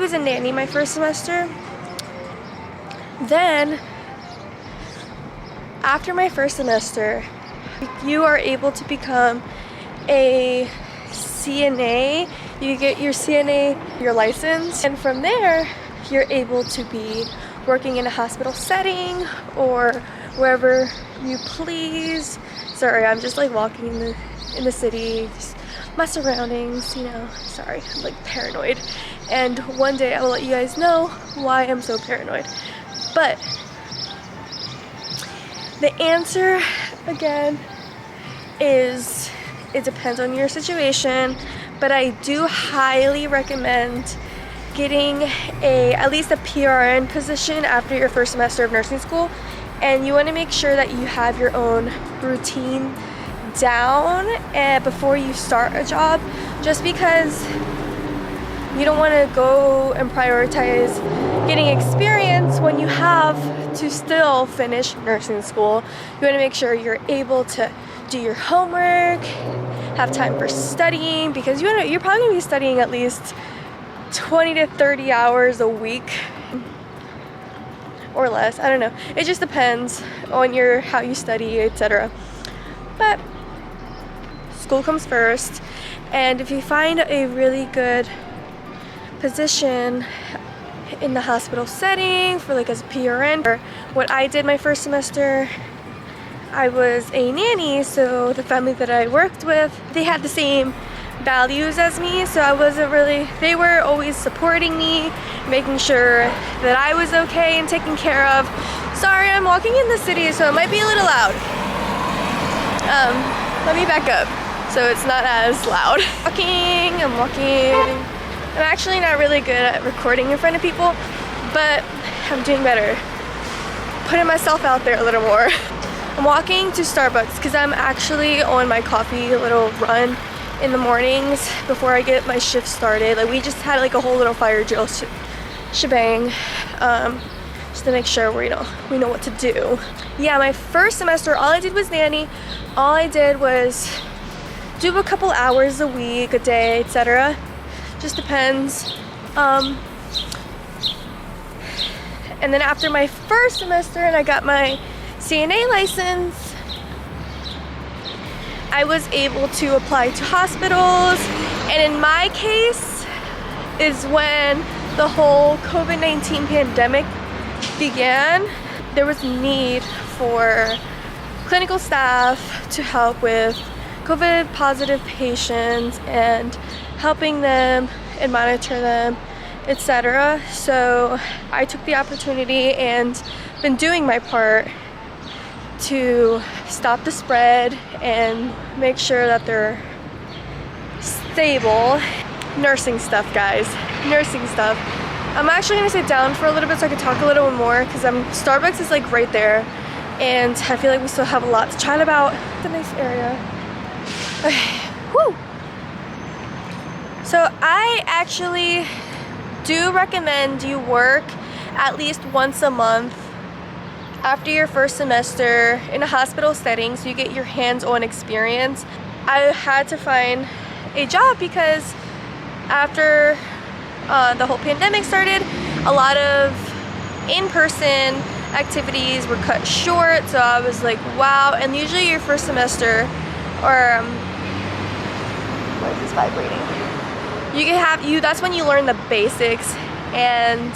was a nanny my first semester. Then, after my first semester, you are able to become a CNA. You get your CNA, your license, and from there, you're able to be working in a hospital setting or wherever you please. Sorry, I'm just like walking in the city, just my surroundings, you know. Sorry, I'm like paranoid. And one day I will let you guys know why I'm so paranoid. But the answer again is it depends on your situation, but I do highly recommend getting at least a PRN position after your first semester of nursing school. And you want to make sure that you have your own routine down before you start a job, just because you don't want to go and prioritize getting experience when you have to still finish nursing school. You want to make sure you're able to do your homework, have time for studying, because you're probably going to be studying at least 20 to 30 hours a week or less. I don't know. It just depends on how you study, etc. But school comes first, and if you find a really good position in the hospital setting for like as a PRN, or what I did my first semester, I was a nanny, so the family that I worked with, they had the same values as me, so they were always supporting me, making sure that I was okay and taken care of. Sorry, I'm walking in the city, so it might be a little loud. Let me back up so it's not as loud. I'm walking. I'm actually not really good at recording in front of people, but I'm doing better. Putting myself out there a little more. I'm walking to Starbucks because I'm actually on my coffee little run in the mornings before I get my shift started. Like, we just had like a whole little fire drill shebang, just to make sure we know what to do. Yeah, my first semester, all I did was nanny. All I did was do a couple hours a week, a day, etc. Just depends. And then after my first semester and I got my CNA license, I was able to apply to hospitals. And in my case is when the whole COVID-19 pandemic began. There was need for clinical staff to help with COVID positive patients and helping them and monitor them, etc. So I took the opportunity and been doing my part to stop the spread and make sure that they're stable. Nursing stuff, guys. Nursing stuff. I'm actually gonna sit down for a little bit so I can talk a little more, because Starbucks is like right there, and I feel like we still have a lot to chat about. It's a nice area. Okay. Woo! So I actually do recommend you work at least once a month after your first semester in a hospital setting, so you get your hands-on experience. I had to find a job because after the whole pandemic started, a lot of in-person activities were cut short, so I was like, wow. And usually your first semester, or what is this vibrating? That's when you learn the basics and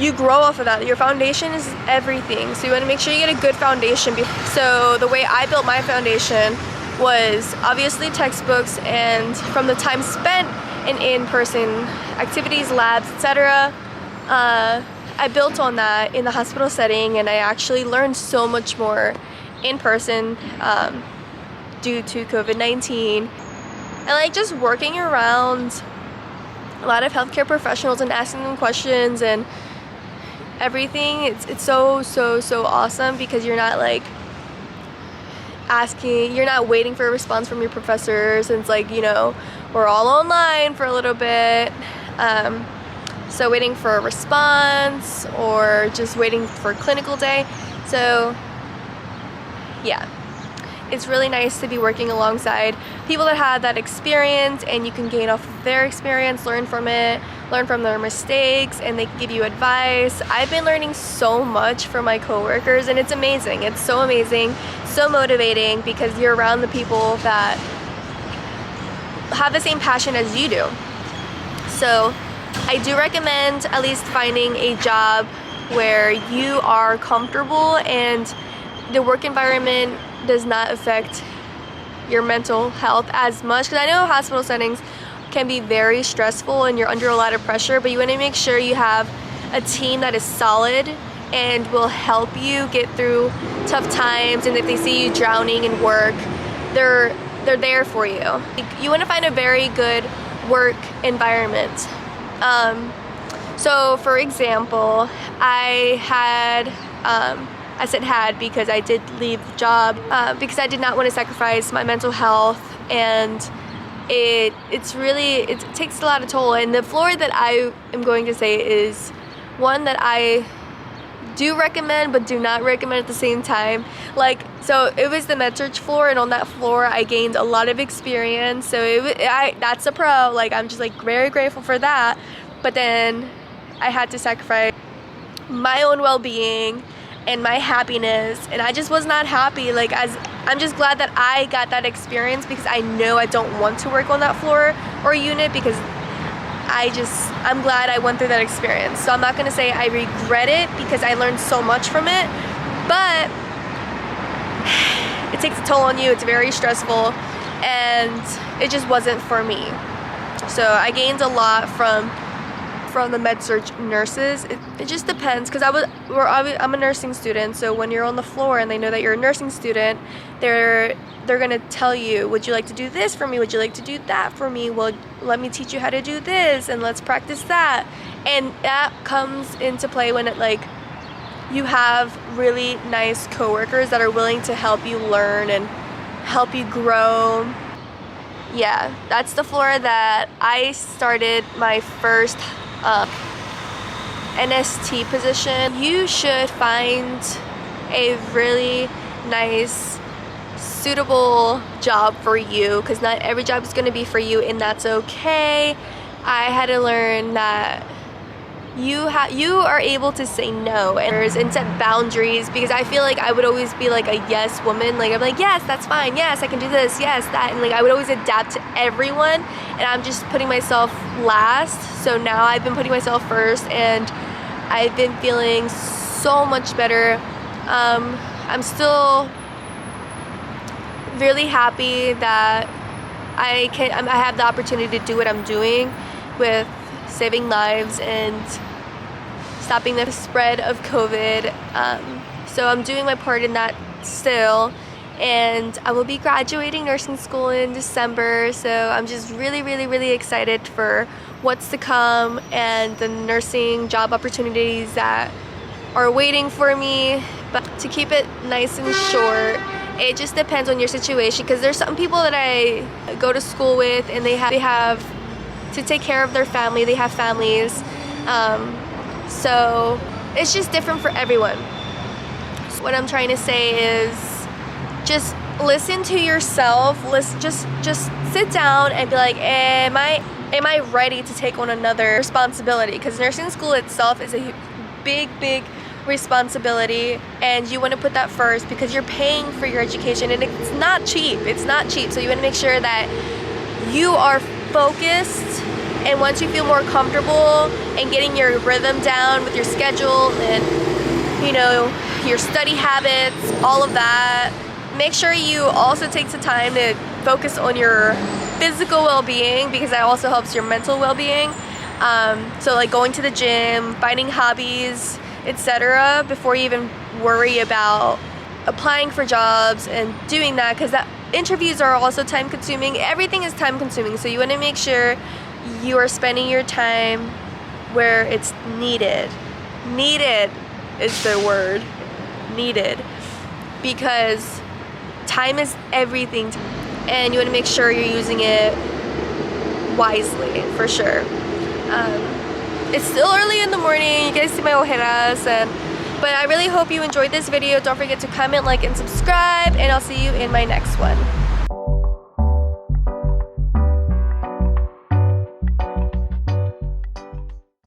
you grow off of that. Your foundation is everything, so you want to make sure you get a good foundation. So the way I built my foundation was obviously textbooks, and from the time spent in-person activities, labs, etc. I built on that in the hospital setting, and I actually learned so much more in person due to COVID-19. And like just working around a lot of healthcare professionals and asking them questions and everything, it's so awesome, because you're not like you're not waiting for a response from your professors, and it's like, we're all online for a little bit, so waiting for a response or just waiting for clinical day. So yeah, it's really nice to be working alongside people that have that experience, and you can gain off of their experience, learn from it, learn from their mistakes, and they can give you advice. I've been learning so much from my coworkers, and it's amazing. It's so amazing, so motivating, because you're around the people that have the same passion as you do. So I do recommend at least finding a job where you are comfortable and the work environment does not affect your mental health as much, because I know hospital settings can be very stressful and you're under a lot of pressure, but you want to make sure you have a team that is solid and will help you get through tough times, and if they see you drowning in work, they're there for you. You want to find a very good work environment. So for example, I said had because I did leave the job because I did not want to sacrifice my mental health, and it takes a lot of toll. And the floor that I am going to say is one that I do recommend but do not recommend at the same time. Like, so it was the med-surg floor, and on that floor I gained a lot of experience, so that's a pro. Like, I'm just like very grateful for that. But then I had to sacrifice my own well-being and my happiness, and I just was not happy. Like, I'm just glad that I got that experience, because I know I don't want to work on that floor or unit, because I'm glad I went through that experience. So I'm not gonna say I regret it, because I learned so much from it, but it takes a toll on you. It's very stressful, and it just wasn't for me. So I gained a lot from the med-surg nurses. It just depends, because I'm a nursing student, so when you're on the floor and they know that you're a nursing student, they're gonna tell you, would you like to do this for me? Would you like to do that for me? Well, let me teach you how to do this, and let's practice that. And that comes into play when you have really nice coworkers that are willing to help you learn and help you grow. Yeah, that's the floor that I started my first NST position. You should find a really nice, suitable job for you, because not every job is going to be for you, and that's okay. I had to learn that you are able to say no and set boundaries, because I feel like I would always be like a yes woman. Like, I'm like, yes, that's fine, yes, I can do this, yes, that, and like I would always adapt to everyone, and I'm just putting myself last. So now I've been putting myself first, and I've been feeling so much better. I'm still really happy that I have the opportunity to do what I'm doing with saving lives and stopping the spread of COVID. So I'm doing my part in that still, and I will be graduating nursing school in December, so I'm just really, really, really excited for what's to come and the nursing job opportunities that are waiting for me. But to keep it nice and short, it just depends on your situation, because there's some people that I go to school with, and they have to take care of their family. They have families, so it's just different for everyone. So what I'm trying to say is, just listen to yourself. Just sit down and be like, am I ready to take on another responsibility? Because nursing school itself is a big responsibility, and you want to put that first, because you're paying for your education, and it's not cheap. So you want to make sure that you are focused, and once you feel more comfortable and getting your rhythm down with your schedule and, you know, your study habits, all of that, make sure you also take some time to focus on your physical well-being, because that also helps your mental well-being. So like going to the gym, finding hobbies, etc., before you even worry about applying for jobs and doing that, because that interviews are also time consuming. Everything is time consuming, so you want to make sure you are spending your time where it's needed. Needed is the word. Needed. Because time is everything, and you want to make sure you're using it wisely, for sure. It's still early in the morning. You guys see my ojeras, But I really hope you enjoyed this video. Don't forget to comment, like, and subscribe, and I'll see you in my next one.